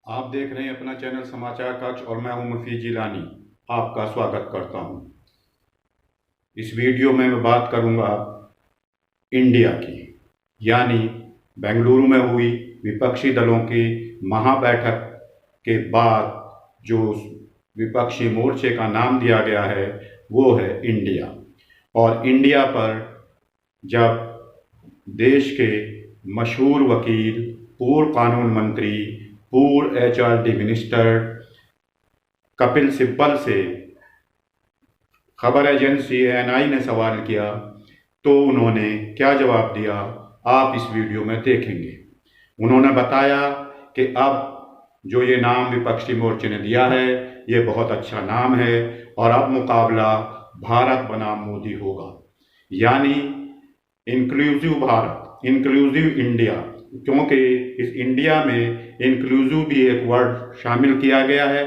आप देख रहे हैं अपना चैनल समाचार कक्ष और मैं हूं मुफीज जिलानी। आपका स्वागत करता हूं। इस वीडियो में मैं बात करूंगा इंडिया की, यानी बेंगलुरु में हुई विपक्षी दलों की महाबैठक के बाद जो विपक्षी मोर्चे का नाम दिया गया है वो है इंडिया। और इंडिया पर जब देश के मशहूर वकील, पूर्व कानून मंत्री, पूर्व एचआरडी मिनिस्टर कपिल सिब्बल से खबर एजेंसी एएनआई ने सवाल किया तो उन्होंने क्या जवाब दिया आप इस वीडियो में देखेंगे। उन्होंने बताया कि अब जो ये नाम विपक्षी मोर्चे ने दिया है ये बहुत अच्छा नाम है और अब मुकाबला भारत बनाम मोदी होगा, यानी इंक्लूसिव भारत, इंक्लूसिव इंडिया, क्योंकि इस इंडिया में इंक्लूसिव भी एक वर्ड शामिल किया गया है।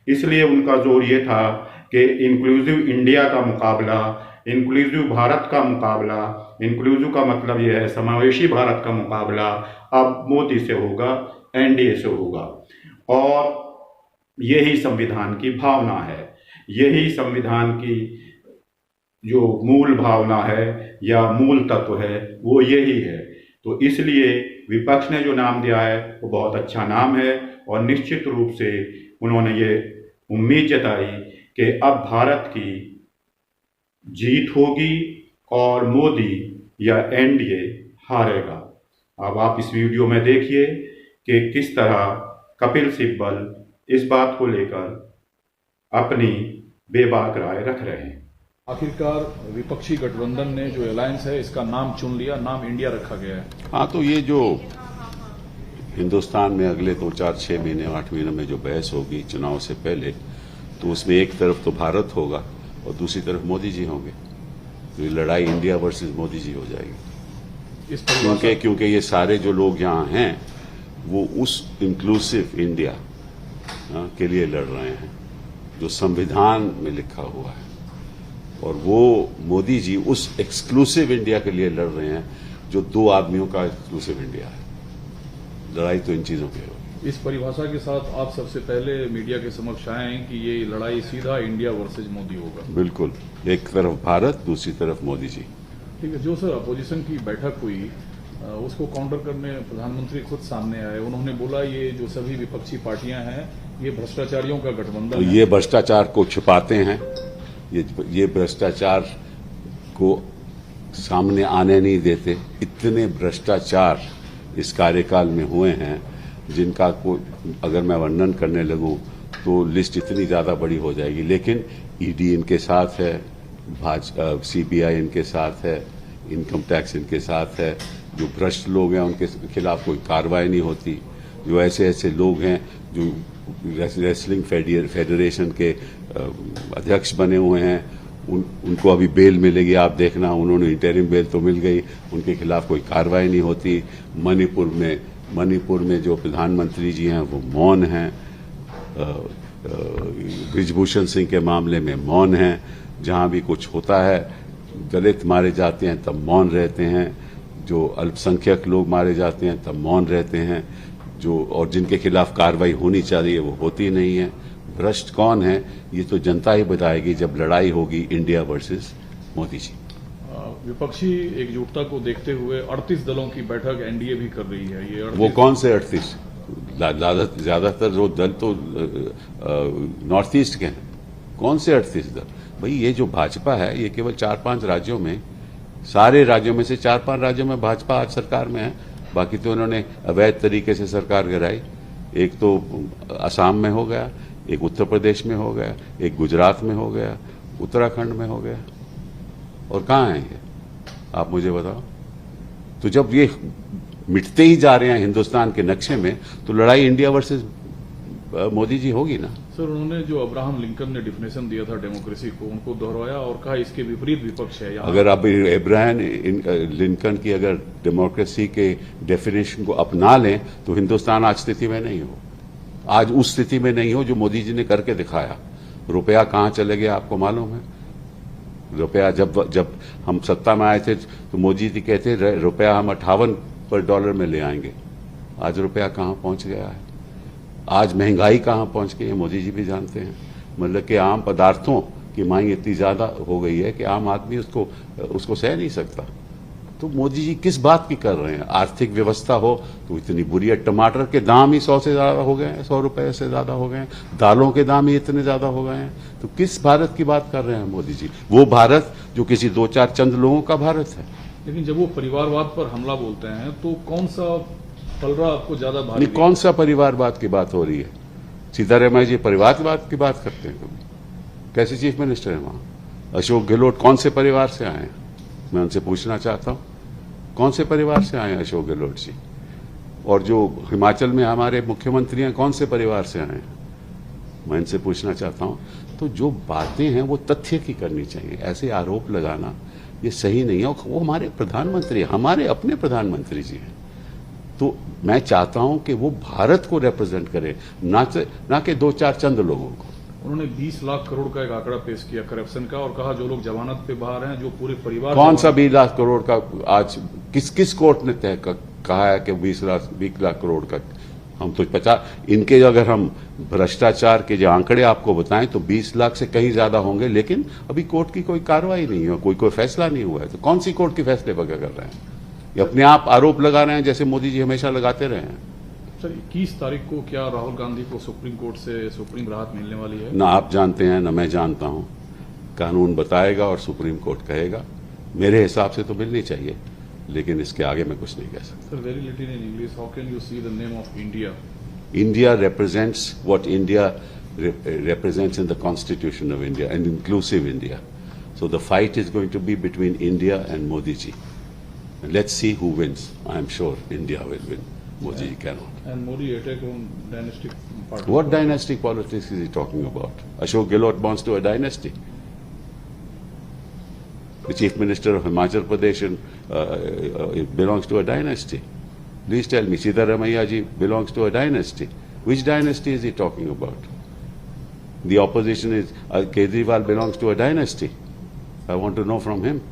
इसलिए उनका जोर ये था कि इंक्लूसिव इंडिया का मुकाबला, इंक्लूसिव भारत का मुकाबला, इंक्लूसिव का मतलब यह है समावेशी भारत का मुकाबला अब मोदी से होगा, एनडीए से होगा। और यही संविधान की भावना है, यही संविधान की जो मूल भावना है या मूल तत्व है वो यही है। तो इसलिए विपक्ष ने जो नाम दिया है वो बहुत अच्छा नाम है और निश्चित रूप से उन्होंने ये उम्मीद जताई कि अब भारत की जीत होगी और मोदी या एनडीए हारेगा। अब आप इस वीडियो में देखिए कि किस तरह कपिल सिब्बल इस बात को लेकर अपनी बेबाक राय रख रहे हैं। आखिरकार विपक्षी गठबंधन ने जो अलायंस है इसका नाम चुन लिया, नाम इंडिया रखा गया है। हाँ, तो ये जो हिंदुस्तान में अगले 2, 4, 6 महीने 8 महीने में जो बहस होगी चुनाव से पहले, तो उसमें एक तरफ तो भारत होगा और दूसरी तरफ मोदी जी होंगे। तो ये लड़ाई इंडिया वर्सेस मोदी जी हो जाएगी। क्योंकि ये सारे जो लोग यहाँ हैं वो उस इंक्लूसिव इंडिया के लिए लड़ रहे हैं जो संविधान में लिखा हुआ है, और वो मोदी जी उस एक्सक्लूसिव इंडिया के लिए लड़ रहे हैं जो 2 आदमियों का एक्सक्लूसिव इंडिया है। लड़ाई तो इन चीजों की होगी। इस परिभाषा के साथ आप सबसे पहले मीडिया के समक्ष आए हैं कि ये लड़ाई सीधा इंडिया वर्सेज मोदी होगा। बिल्कुल, एक तरफ भारत, दूसरी तरफ मोदी जी। ठीक है। जो सर अपोजिशन की बैठक हुई उसको काउंटर करने प्रधानमंत्री खुद सामने आए। उन्होंने बोला ये जो सभी विपक्षी पार्टियां हैं ये भ्रष्टाचारियों का गठबंधन है। ये भ्रष्टाचार को छिपाते हैं, ये भ्रष्टाचार को सामने आने नहीं देते। इतने भ्रष्टाचार इस कार्यकाल में हुए हैं जिनका कोई अगर मैं वर्णन करने लगूं तो लिस्ट इतनी ज्यादा बड़ी हो जाएगी। लेकिन ईडी इनके साथ है, सीबीआई इनके साथ है, इनकम टैक्स इनके साथ है। जो भ्रष्ट लोग हैं उनके खिलाफ कोई कार्रवाई नहीं होती। जो ऐसे लोग हैं जो रेसलिंग फेडरेशन के अध्यक्ष बने हुए हैं उनको अभी बेल मिलेगी, आप देखना। उन्होंने इंटरिम बेल तो मिल गई, उनके खिलाफ कोई कार्रवाई नहीं होती। मणिपुर में जो प्रधानमंत्री जी हैं वो मौन हैं। ब्रिजभूषण सिंह के मामले में मौन हैं। जहां भी कुछ होता है, दलित मारे जाते हैं तब मौन रहते हैं, जो अल्पसंख्यक लोग मारे जाते हैं तब मौन रहते हैं, और जिनके खिलाफ कार्रवाई होनी चाहिए वो होती नहीं है। भ्रष्ट कौन है ये तो जनता ही बताएगी जब लड़ाई होगी इंडिया वर्सेस मोदी जी। विपक्षी एकजुटता को देखते हुए 38 दलों की बैठक एनडीए भी कर रही है। ये वो कौन से 38? ज्यादातर जो दल तो नॉर्थ ईस्ट के हैं। कौन से 38 दल? भाई ये जो भाजपा है ये केवल 4-5 राज्यों में, सारे राज्यों में से 4-5 राज्यों में भाजपा आज सरकार में है। बाकी तो उन्होंने अवैध तरीके से सरकार गिराई। एक तो असम में हो गया, एक उत्तर प्रदेश में हो गया, एक गुजरात में हो गया, उत्तराखंड में हो गया, और कहाँ है ये आप मुझे बताओ। तो जब ये मिटते ही जा रहे हैं हिंदुस्तान के नक्शे में तो लड़ाई इंडिया वर्सेस मोदी जी होगी ना। सर उन्होंने जो अब्राहम लिंकन ने डिफिनेशन दिया था डेमोक्रेसी को, उनको दोहराया और कहा इसके विपरीत विपक्ष है। अगर आप अब्राहम लिंकन की अगर डेमोक्रेसी के डेफिनेशन को अपना लें तो हिंदुस्तान आज स्थिति में नहीं हो, आज उस स्थिति में नहीं हो जो मोदी जी ने करके दिखाया। रुपया कहाँ चले गया आपको मालूम है? रुपया जब हम सत्ता में आए थे तो मोदी जी कहते रुपया हम $58 में ले आएंगे। आज रुपया कहाँ पहुंच गया है? आज महंगाई कहाँ पहुंच गई है मोदी जी भी जानते हैं। मतलब कि आम पदार्थों की मांग इतनी ज्यादा हो गई है कि आम आदमी उसको सह नहीं सकता। तो मोदी जी किस बात की कर रहे हैं? आर्थिक व्यवस्था हो तो इतनी बुरी है। टमाटर के दाम ही 100 से ज्यादा हो गए हैं, 100 रुपए से ज्यादा हो गए हैं। दालों के दाम ही इतने ज्यादा हो गए हैं। तो किस भारत की बात कर रहे हैं मोदी जी? वो भारत जो किसी 2-4 चंद लोगों का भारत है। लेकिन जब वो परिवारवाद पर हमला बोलते हैं तो कौन सा पलड़ा आपको ज्यादा भारी? नहीं, कौन सा परिवारवाद की बात हो रही है? सीतारमण जी परिवारवाद की बात करते हैं कभी? कैसे चीफ मिनिस्टर है वहां? अशोक गहलोत कौन से परिवार से आए हैं? मैं उनसे पूछना चाहता हूं, कौन से परिवार से आए हैं अशोक गहलोत जी? और जो हिमाचल में हमारे मुख्यमंत्री हैं कौन से परिवार से आए हैं? मैं इनसे पूछना चाहता हूं। तो जो बातें हैं वो तथ्य की करनी चाहिए। ऐसे आरोप लगाना ये सही नहीं है। वो हमारे प्रधानमंत्री, हमारे अपने प्रधानमंत्री जी हैं। तो मैं चाहता हूं कि वो भारत को रिप्रेजेंट करे, ना कि 2-4 चंद लोगों को। उन्होंने 20 लाख करोड़ का एक आंकड़ा पेश किया करप्शन का और कहा जो लोग जमानत पे बाहर हैं, जो पूरे परिवार। कौन सा 20 लाख करोड़ का? आज किस कोर्ट ने तय कहा है कि 20 लाख करोड़ का? हम तो 50 इनके अगर हम भ्रष्टाचार के जो आंकड़े आपको बताएं तो 20 लाख से कहीं ज्यादा होंगे। लेकिन अभी कोर्ट की कोई कार्रवाई नहीं है, कोई फैसला नहीं हुआ है। तो कौन सी कोर्ट के फैसले पर कर रहे हैं? ये अपने आप आरोप लगा रहे हैं जैसे मोदी जी हमेशा लगाते रहे हैं। सर 21 तारीख को क्या राहुल गांधी को सुप्रीम कोर्ट से सुप्रीम राहत मिलने वाली है? ना आप जानते हैं ना मैं जानता हूं। कानून बताएगा और सुप्रीम कोर्ट कहेगा। मेरे हिसाब से तो मिलनी चाहिए, लेकिन इसके आगे मैं कुछ नहीं कह सकता। Sir very little in English, how can you see the name of India? India represents what India represents in the Constitution of India, an inclusive India. So the fight is going to be between India and Modi ji. And let's see who wins. I am sure India will win. Modi ji cannot. And Modi attack on dynastic party. What dynastic politics is he talking about? Ashok Gehlot belongs to a dynasty. The Chief Minister of Himachal Pradesh belongs to a dynasty. Please tell me, Siddharamaiah ji belongs to a dynasty. Which dynasty is he talking about? The opposition is, Kejriwal belongs to a dynasty. I want to know from him.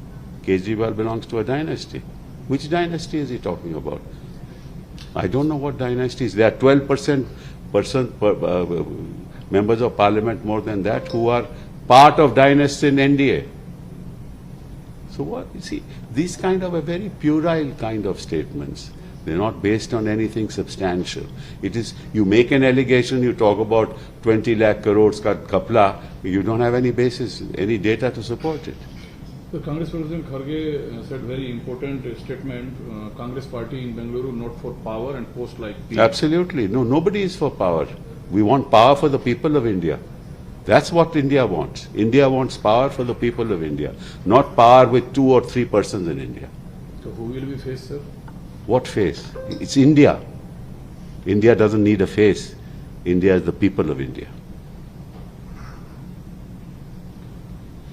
Kejriwal belongs to a dynasty. Which dynasty is he talking about? I don't know what dynasties. There are 12% members of parliament, more than that, who are part of dynasty in NDA. So what? You see, these kind of a very puerile kind of statements. They're not based on anything substantial. It is, you make an allegation, you talk about 20 lakh crores ka kapla, you don't have any basis, any data to support it. The Congress President Kharge said very important statement, Congress party in Bengaluru not for power and post like peace. Absolutely. No, nobody is for power. We want power for the people of India. That's what India wants. India wants power for the people of India, not power with 2 or 3 persons in India. So who will be faced, sir? What face? It's India. India doesn't need a face. India is the people of India.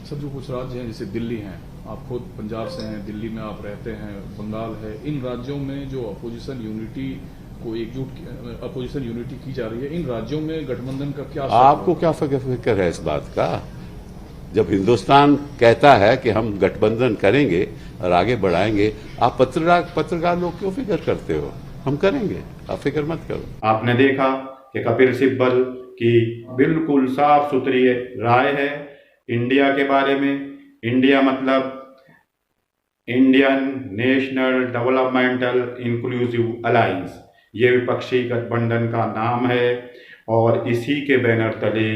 Sir जो कुछ राज्य हैं जैसे दिल्ली हैं, आप खुद पंजाब से हैं, दिल्ली में आप रहते हैं, बंगाल है, इन राज्यों में जो अपोजिशन यूनिटी को अपोजिशन यूनिटी की जा रही है, इन राज्यों में गठबंधन का क्या? आपको क्या फिक्र है इस बात का? जब हिंदुस्तान कहता है कि हम गठबंधन करेंगे और आगे बढ़ाएंगे, आप पत्रकार लोग क्यों फिक्र करते हो? हम करेंगे, आप फिक्र मत करो। आपने देखा कि कपिल सिब्बल की बिल्कुल साफ सुथरी राय है इंडिया के बारे में। इंडिया मतलब Indian national developmental inclusive alliance, ये विपक्षी गठबंधन का नाम है। और इसी के बैनर तले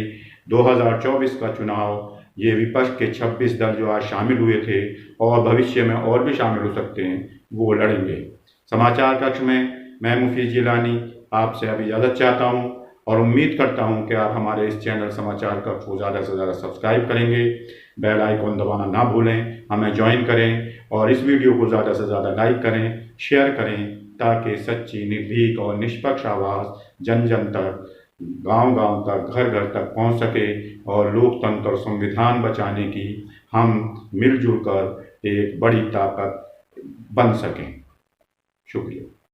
2024 का चुनाव ये विपक्ष के 26 दल जो आज शामिल हुए थे और भविष्य में और भी शामिल हो सकते हैं, वो लड़ेंगे। समाचार कक्ष में मैं मुफीज जिलानी आपसे अब इजाज़त चाहता हूं और उम्मीद करता हूं कि आप हमारे इस चैनल समाचार कक्ष को ज़्यादा से ज़्यादा सब्सक्राइब करेंगे, बेल आइकॉन दबाना ना भूलें, हमें ज्वाइन करें और इस वीडियो को ज़्यादा से ज़्यादा लाइक करें, शेयर करें, ताकि सच्ची, निर्भीक और निष्पक्ष आवाज़ जन जन तक, गांव-गांव तक, घर-घर तक पहुंच सके और लोकतंत्र और संविधान बचाने की हम मिलजुल कर एक बड़ी ताकत बन सकें। शुक्रिया।